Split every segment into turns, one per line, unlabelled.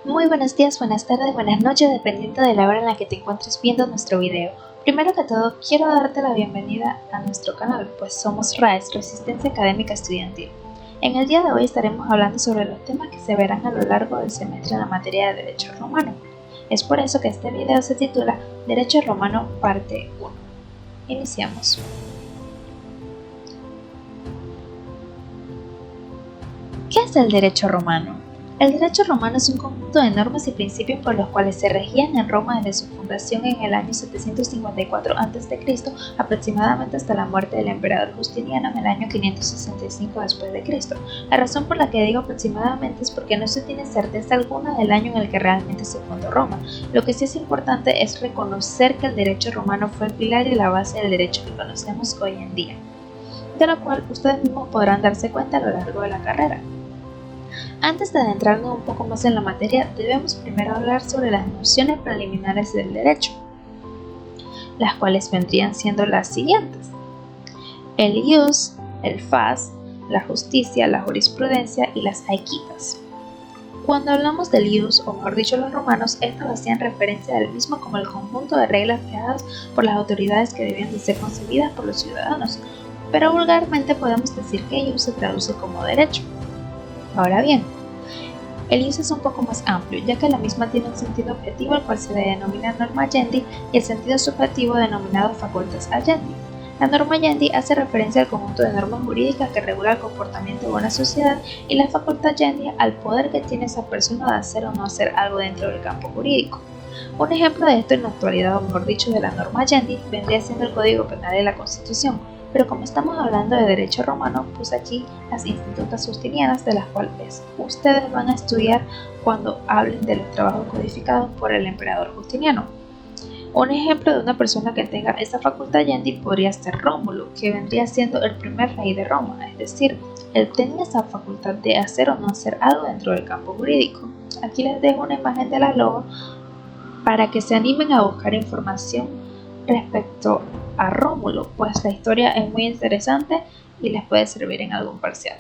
Muy buenos días, buenas tardes, buenas noches, dependiendo de la hora en la que te encuentres viendo nuestro video. Primero que todo, quiero darte la bienvenida a nuestro canal, pues somos RAES, Resistencia Académica Estudiantil. En el día de hoy estaremos hablando sobre los temas que se verán a lo largo del semestre en la materia de Derecho Romano. Es por eso que este video se titula Derecho Romano Parte 1. Iniciamos. ¿Qué es el derecho romano? El derecho romano es un conjunto de normas y principios por los cuales se regían en Roma desde su fundación en el año 754 a.C. aproximadamente hasta la muerte del emperador Justiniano en el año 565 d.C. La razón por la que digo aproximadamente es porque no se tiene certeza alguna del año en el que realmente se fundó Roma. Lo que sí es importante es reconocer que el derecho romano fue el pilar y la base del derecho que conocemos hoy en día, de lo cual ustedes mismos podrán darse cuenta a lo largo de la carrera. Antes de adentrarnos un poco más en la materia, debemos primero hablar sobre las nociones preliminares del derecho, las cuales vendrían siendo las siguientes: el ius, el fas, la justicia, la jurisprudencia y las aequitas. Cuando hablamos del ius, o mejor dicho los romanos, estos hacían referencia al mismo como el conjunto de reglas fijadas por las autoridades que debían de ser concebidas por los ciudadanos, pero vulgarmente podemos decir que ius se traduce como derecho. Ahora bien, el ius es un poco más amplio, ya que la misma tiene un sentido objetivo, el cual se le denomina norma agendi, y el sentido subjetivo denominado facultas agendi. La norma agendi hace referencia al conjunto de normas jurídicas que regula el comportamiento de una sociedad, y la facultad agendi al poder que tiene esa persona de hacer o no hacer algo dentro del campo jurídico. Un ejemplo de esto en la actualidad, o mejor dicho, de la norma agendi, vendría siendo el Código Penal de la Constitución. Pero como estamos hablando de derecho romano, puse aquí las institutas justinianas, de las cuales ustedes van a estudiar cuando hablen de los trabajos codificados por el emperador Justiniano. Un ejemplo de una persona que tenga esa facultad agendi podría ser Rómulo, que vendría siendo el primer rey de Roma, es decir, él tenía esa facultad de hacer o no hacer algo dentro del campo jurídico. Aquí les dejo una imagen de la loba para que se animen a buscar información respecto a Rómulo, pues la historia es muy interesante y les puede servir en algún parcial.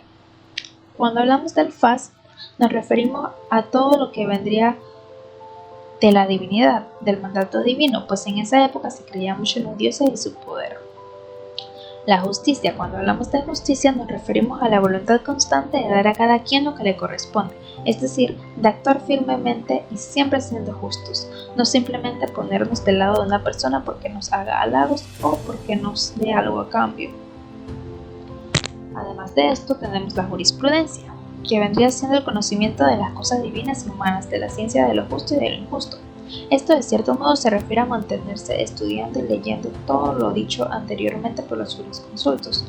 Cuando hablamos del fas, nos referimos a todo lo que vendría de la divinidad, del mandato divino, pues en esa época se creía mucho en los dioses y su poder. La justicia, cuando hablamos de justicia, nos referimos a la voluntad constante de dar a cada quien lo que le corresponde, es decir, de actuar firmemente y siempre siendo justos, no simplemente ponernos del lado de una persona porque nos haga halagos o porque nos dé algo a cambio. Además de esto, tenemos la jurisprudencia, que vendría siendo el conocimiento de las cosas divinas y humanas, de la ciencia de lo justo y de lo injusto. Esto de cierto modo se refiere a mantenerse estudiando y leyendo todo lo dicho anteriormente por los jurisconsultos,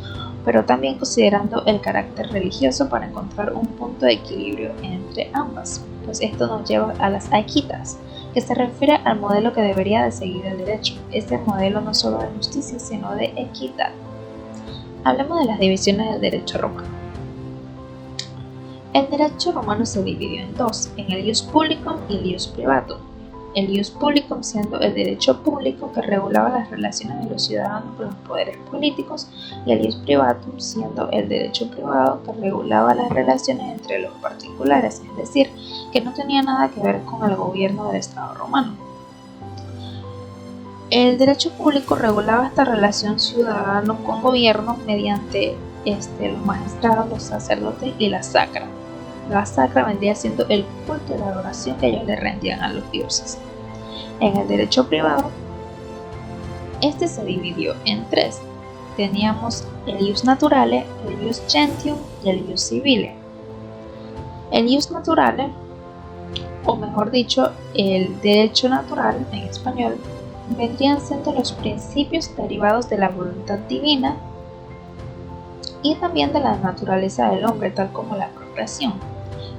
pero también considerando el carácter religioso para encontrar un punto de equilibrio entre ambas, pues esto nos lleva a las aequitas, que se refiere al modelo que debería de seguir el derecho. Este modelo no solo de justicia, sino de equidad. Hablemos de las divisiones del derecho romano. El derecho romano se dividió en dos, en el ius publicum y el ius privatum. El ius publicum siendo el derecho público que regulaba las relaciones de los ciudadanos con los poderes políticos, y el ius privatum siendo el derecho privado que regulaba las relaciones entre los particulares, es decir, que no tenía nada que ver con el gobierno del Estado romano. El derecho público regulaba esta relación ciudadano con gobierno mediante los magistrados, los sacerdotes y la sacra. La sacra vendría siendo el culto de la adoración que ellos le rendían a los dioses. En el derecho privado, este se dividió en tres. Teníamos el ius naturale, el ius gentium y el ius civile. El ius naturale, o mejor dicho, el derecho natural en español, vendrían siendo los principios derivados de la voluntad divina y también de la naturaleza del hombre, tal como la procreación.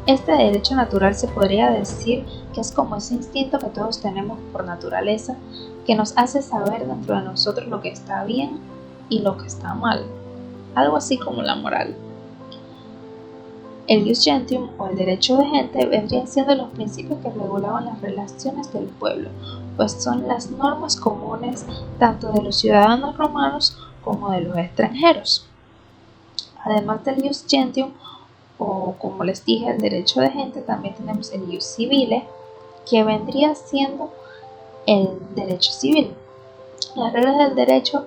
Este derecho natural se podría decir que es como ese instinto que todos tenemos por naturaleza, que nos hace saber dentro de nosotros lo que está bien y lo que está mal, algo así como la moral. El ius gentium, o el derecho de gente, vendrían siendo los principios que regulaban las relaciones del pueblo, pues son las normas comunes tanto de los ciudadanos romanos como de los extranjeros. Además del ius gentium, o como les dije, el derecho de gente, también tenemos el ius civile, que vendría siendo el derecho civil. Las reglas del derecho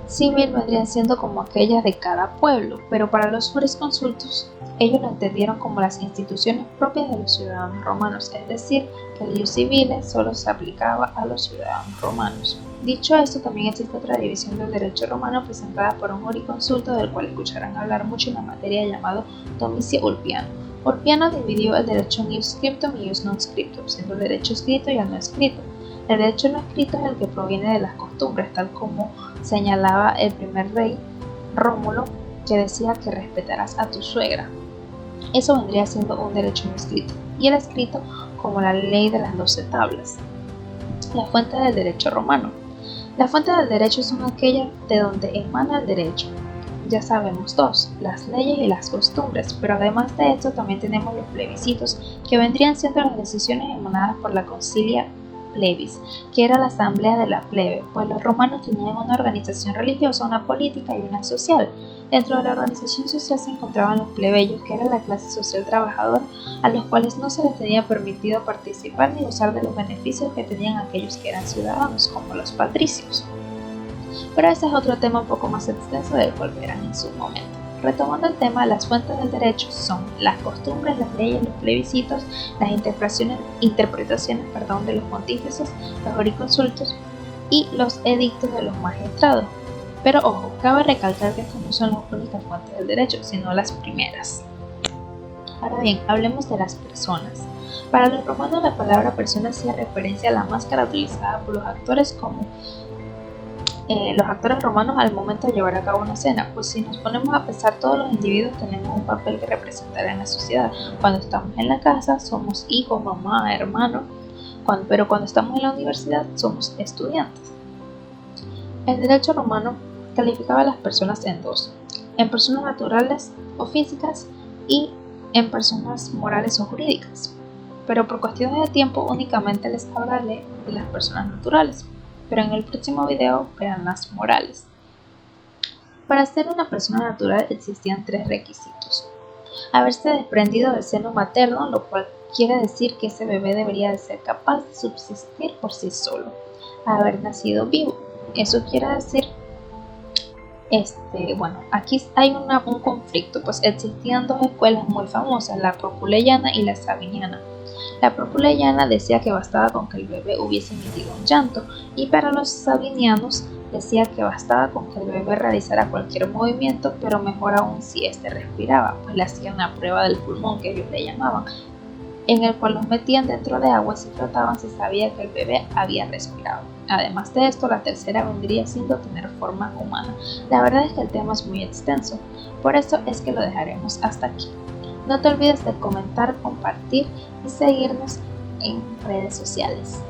civil vendrían siendo como aquellas de cada pueblo, pero para los jurisconsultos ellos lo entendieron como las instituciones propias de los ciudadanos romanos, es decir, que el ius civile solo se aplicaba a los ciudadanos romanos. Dicho esto, también existe otra división del derecho romano presentada por un jurisconsulto del cual escucharán hablar mucho en la materia, llamado Domicio Ulpiano. Ulpiano dividió el derecho en ius scriptum y ius non scriptum, siendo el derecho escrito y el no escrito. El derecho no escrito es el que proviene de las costumbres, tal como señalaba el primer rey Rómulo, que decía que respetarás a tu suegra. Eso vendría siendo un derecho no escrito, y el escrito como la ley de las 12 tablas. La fuente del derecho romano. Las fuentes del derecho son aquellas de donde emana el derecho. Ya sabemos dos, las leyes y las costumbres, pero además de esto también tenemos los plebiscitos, que vendrían siendo las decisiones emanadas por la concilia plebis, que era la asamblea de la plebe, pues los romanos tenían una organización religiosa, una política y una social. Dentro de la organización social se encontraban los plebeyos, que era la clase social trabajadora, a los cuales no se les tenía permitido participar ni usar de los beneficios que tenían aquellos que eran ciudadanos, como los patricios. Pero ese es otro tema un poco más extenso del cual verán en su momento. Retomando el tema, las fuentes del derecho son las costumbres, las leyes, los plebiscitos, las interpretaciones de los pontífices, los jurisconsultos y los edictos de los magistrados. Pero ojo, cabe recalcar que estas no son las únicas fuentes del derecho, sino las primeras. Ahora bien, hablemos de las personas. Para los romanos la palabra persona hacía referencia a la máscara utilizada por los actores los actores romanos al momento de llevar a cabo una escena, pues si nos ponemos a pensar, todos los individuos tenemos un papel que representar en la sociedad. Cuando estamos en la casa somos hijos, mamá, hermano, pero cuando estamos en la universidad somos estudiantes. El derecho romano calificaba a las personas en dos: en personas naturales o físicas y en personas morales o jurídicas, pero por cuestiones de tiempo únicamente les hablaré de las personas naturales, pero en el próximo video verán las morales. Para ser una persona natural existían 3 requisitos: haberse desprendido del seno materno, lo cual quiere decir que ese bebé debería de ser capaz de subsistir por sí solo; haber nacido vivo, eso quiere decir aquí hay un conflicto, pues existían 2 escuelas muy famosas, la propuleyana y la sabiniana. La propuleyana decía que bastaba con que el bebé hubiese emitido un llanto, y para los sabinianos decía que bastaba con que el bebé realizara cualquier movimiento, pero mejor aún si éste respiraba, pues le hacían una prueba del pulmón, que ellos le llamaban, en el cual los metían dentro de agua y si flotaban se sabía que el bebé había respirado. Además de esto, la tercera vendría siendo tener forma humana. La verdad es que el tema es muy extenso, por eso es que lo dejaremos hasta aquí. No te olvides de comentar, compartir y seguirnos en redes sociales.